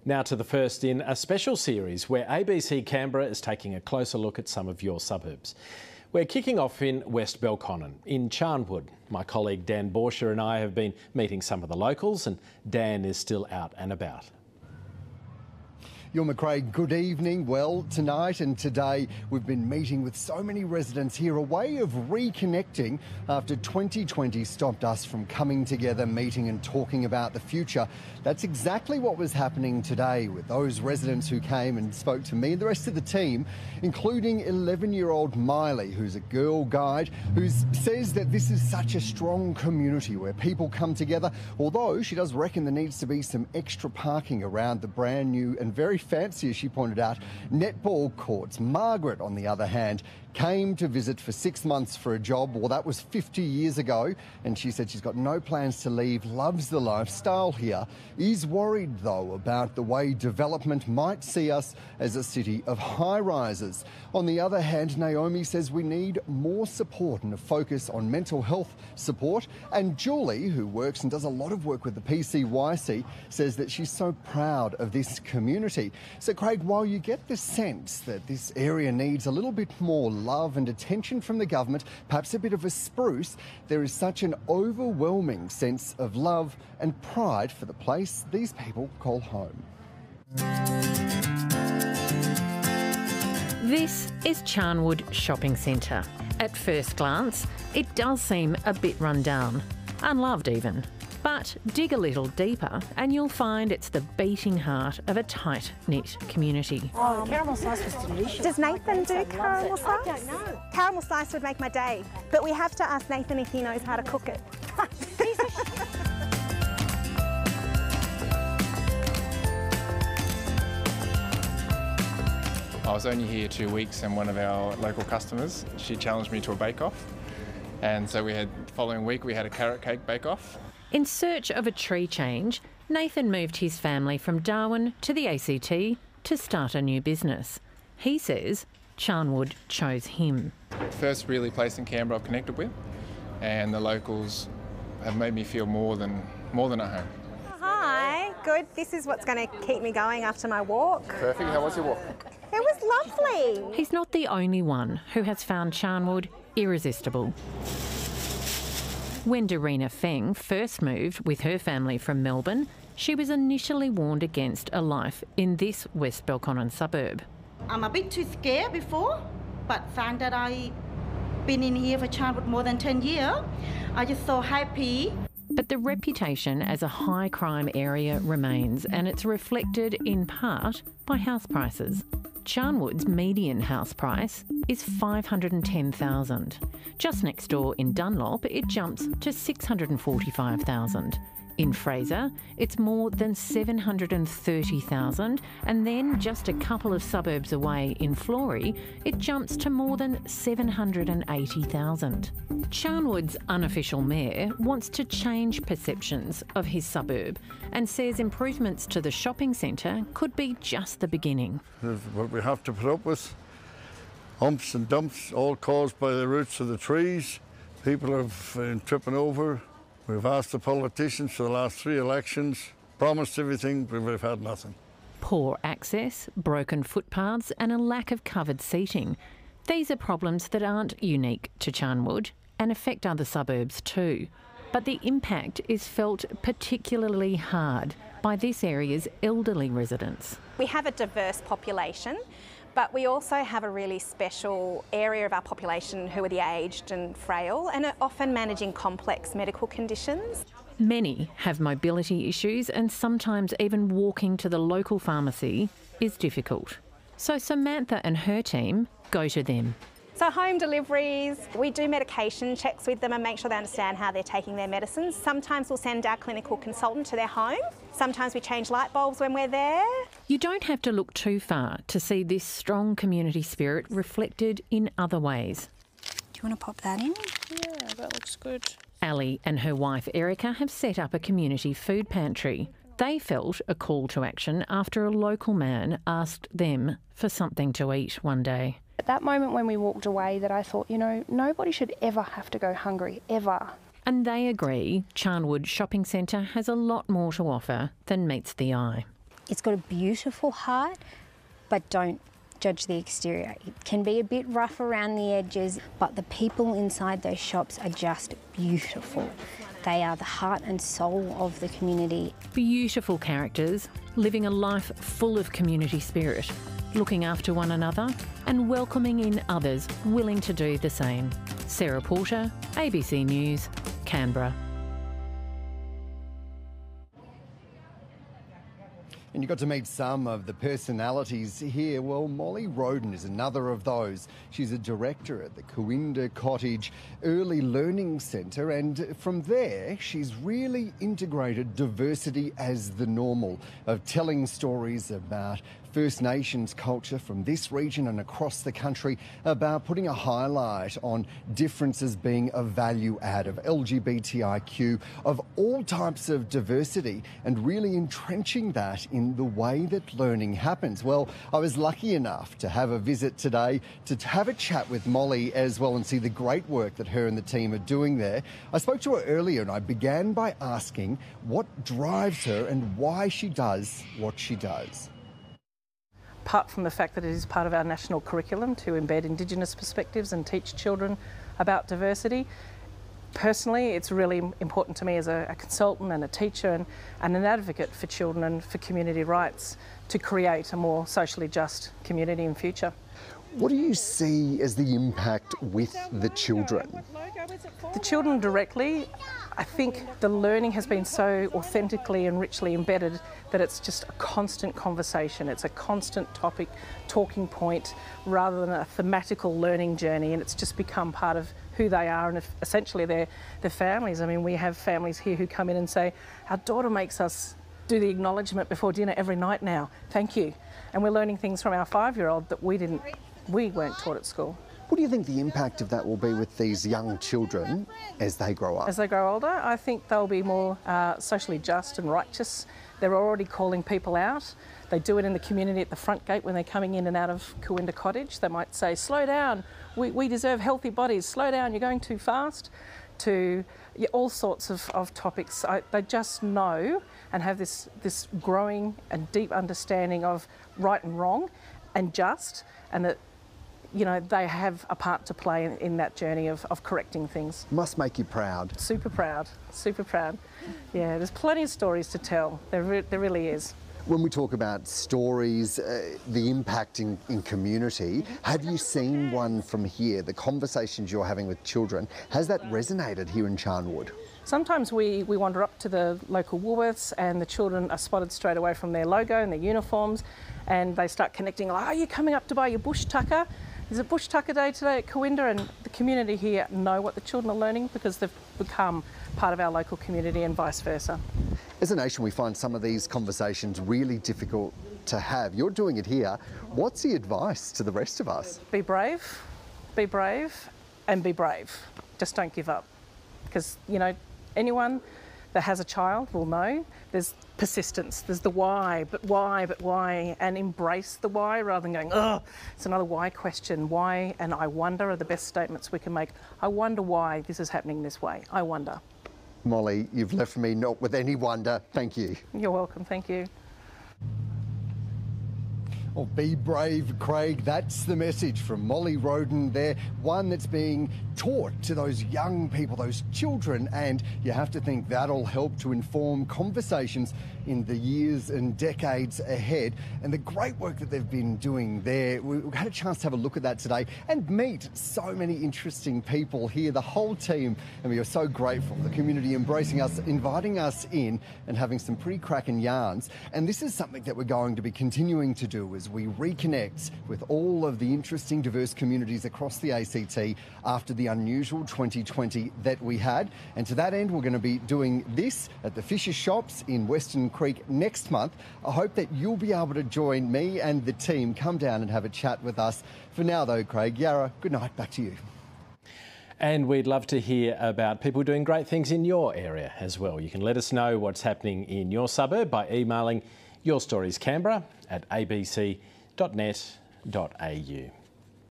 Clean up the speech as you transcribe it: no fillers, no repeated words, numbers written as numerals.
Now to the first in a special series where ABC Canberra is taking a closer look at some of your suburbs. We're kicking off in West Belconnen, in Charnwood. My colleague Dan Borscher and I have been meeting some of the locals, and Dan is still out and about. You're McRae, good evening. Well, tonight and today we've been meeting with so many residents here, a way of reconnecting after 2020 stopped us from coming together, meeting and talking about the future. That's exactly what was happening today with those residents who came and spoke to me and the rest of the team, including 11-year-old Miley, who's a girl guide, who says that this is such a strong community where people come together, although she does reckon there needs to be some extra parking around the brand new and very fancy, as she pointed out, netball courts. Margaret, on the other hand, came to visit for 6 months for a job. Well, that was 50 years ago, and she said she's got no plans to leave, loves the lifestyle here, is worried, though, about the way development might see us as a city of high-rises. On the other hand, Naomi says we need more support and a focus on mental health support. And Julie, who works and does a lot of work with the PCYC, says that she's so proud of this community. So, Craig, while you get the sense that this area needs a little bit more love and attention from the government, perhaps a bit of a spruce, there is such an overwhelming sense of love and pride for the place these people call home. This is Charnwood Shopping Centre. At first glance, it does seem a bit run down, unloved even. But dig a little deeper and you'll find it's the beating heart of a tight-knit community. Oh, caramel slice was delicious. Does Nathan do caramel slice? I don't know. Caramel slice would make my day, but we have to ask Nathan if he knows how to cook it. I was only here 2 weeks, and one of our local customers, she challenged me to a bake-off. And so the following week we had a carrot cake bake-off. In search of a tree change, Nathan moved his family from Darwin to the ACT to start a new business. He says Charnwood chose him. First really place in Canberra I've connected with, and the locals have made me feel more than at home. Hi, good. This is what's going to keep me going after my walk. Perfect. How was your walk? It was lovely. He's not the only one who has found Charnwood irresistible. When Darina Feng first moved with her family from Melbourne, she was initially warned against a life in this West Belconnen suburb. I'm a bit too scared before, but found that I've been in here for Charnwood more than 10 years. I just so happy. But the reputation as a high crime area remains, and it's reflected in part by house prices. Charnwood's median house price is $510,000. Just next door in Dunlop, it jumps to $645,000. In Fraser, it's more than $730,000, and then just a couple of suburbs away in Flory, it jumps to more than $780,000. Charnwood's unofficial mayor wants to change perceptions of his suburb and says improvements to the shopping centre could be just the beginning. What we have to put up with, humps and dumps, all caused by the roots of the trees. People have been tripping over. We've asked the politicians for the last 3 elections, promised everything, but we've had nothing. Poor access, broken footpaths and a lack of covered seating. These are problems that aren't unique to Charnwood and affect other suburbs too. But the impact is felt particularly hard by this area's elderly residents. We have a diverse population, but we also have a really special area of our population who are the aged and frail and are often managing complex medical conditions. Many have mobility issues, and sometimes even walking to the local pharmacy is difficult. So Samantha and her team go to them. So home deliveries, we do medication checks with them and make sure they understand how they're taking their medicines. Sometimes we'll send our clinical consultant to their home. Sometimes we change light bulbs when we're there. You don't have to look too far to see this strong community spirit reflected in other ways. Do you want to pop that in? Yeah, that looks good. Ali and her wife Erica have set up a community food pantry. They felt a call to action after a local man asked them for something to eat one day. At that moment when we walked away that I thought, you know, nobody should ever have to go hungry, ever. And they agree Charnwood Shopping Centre has a lot more to offer than meets the eye. It's got a beautiful heart, but don't judge the exterior. It can be a bit rough around the edges, but the people inside those shops are just beautiful. They are the heart and soul of the community. Beautiful characters living a life full of community spirit, looking after one another and welcoming in others willing to do the same. Sarah Porter, ABC News, Canberra. And you got to meet some of the personalities here. Well, Molly Roden is another of those. She's a director at the Coimbra Cottage Early Learning Centre, and from there she's really integrated diversity as the normal of telling stories about First Nations culture from this region and across the country, about putting a highlight on differences being a value add of LGBTIQ, of all types of diversity, and really entrenching that in the way that learning happens. Well, I was lucky enough to have a visit today to have a chat with Molly as well and see the great work that her and the team are doing there. I spoke to her earlier and I began by asking what drives her and why she does what she does. Apart from the fact that it is part of our national curriculum to embed Indigenous perspectives and teach children about diversity, personally it's really important to me as a consultant and a teacher and an advocate for children and for community rights to create a more socially just community in future. What do you see as the impact with the children? The children directly, I think the learning has been so authentically and richly embedded that it's just a constant conversation. It's a constant topic, talking point, rather than a thematical learning journey, and it's just become part of who they are and essentially their families. I mean, we have families here who come in and say, our daughter makes us do the acknowledgement before dinner every night now, thank you. And we're learning things from our 5-year-old that we weren't taught at school. What do you think the impact of that will be with these young children as they grow up? As they grow older, I think they'll be more socially just and righteous. They're already calling people out. They do it in the community at the front gate when they're coming in and out of Coimbra Cottage. They might say, slow down, we deserve healthy bodies, slow down, you're going too fast, to all sorts of topics. They just know and have this growing and deep understanding of right and wrong and just, and that they have a part to play in that journey of correcting things. Must make you proud. Super proud, super proud. Yeah, there's plenty of stories to tell. There really is. When we talk about stories, the impact in community, have you seen one from here, the conversations you're having with children? Has that resonated here in Charnwood? Sometimes we wander up to the local Woolworths and the children are spotted straight away from their logo and their uniforms, and they start connecting, like, are you coming up to buy your bush tucker? Is it Bush Tucker Day today at Coimbra? And the community here know what the children are learning because they've become part of our local community and vice versa. As a nation, we find some of these conversations really difficult to have. You're doing it here. What's the advice to the rest of us? Be brave, and be brave. Just don't give up. Because, anyone that has a child will know there's persistence, there's the why, and embrace the why rather than going, oh, it's another why question. Why and I wonder are the best statements we can make. I wonder why this is happening this way. I wonder. Molly, you've left me not with any wonder. Thank you. You're welcome. Thank you. Well, be brave, Craig. That's the message from Molly Roden there. One that's being taught to those young people, those children, and you have to think that'll help to inform conversations in the years and decades ahead. And the great work that they've been doing there, we had a chance to have a look at that today and meet so many interesting people here, the whole team, and we are so grateful. The community embracing us, inviting us in and having some pretty cracking yarns. And this is something that we're going to be continuing to do as we reconnect with all of the interesting diverse communities across the ACT after the unusual 2020 that we had. And to that end, we're going to be doing this at the Fisher Shops in Western Creek next month. I hope that you'll be able to join me and the team, come down and have a chat with us. For now though, Craig, Yarra, good night, back to you. And we'd love to hear about people doing great things in your area as well. You can let us know what's happening in your suburb by emailing yourstoriescanberra@abc.net.au.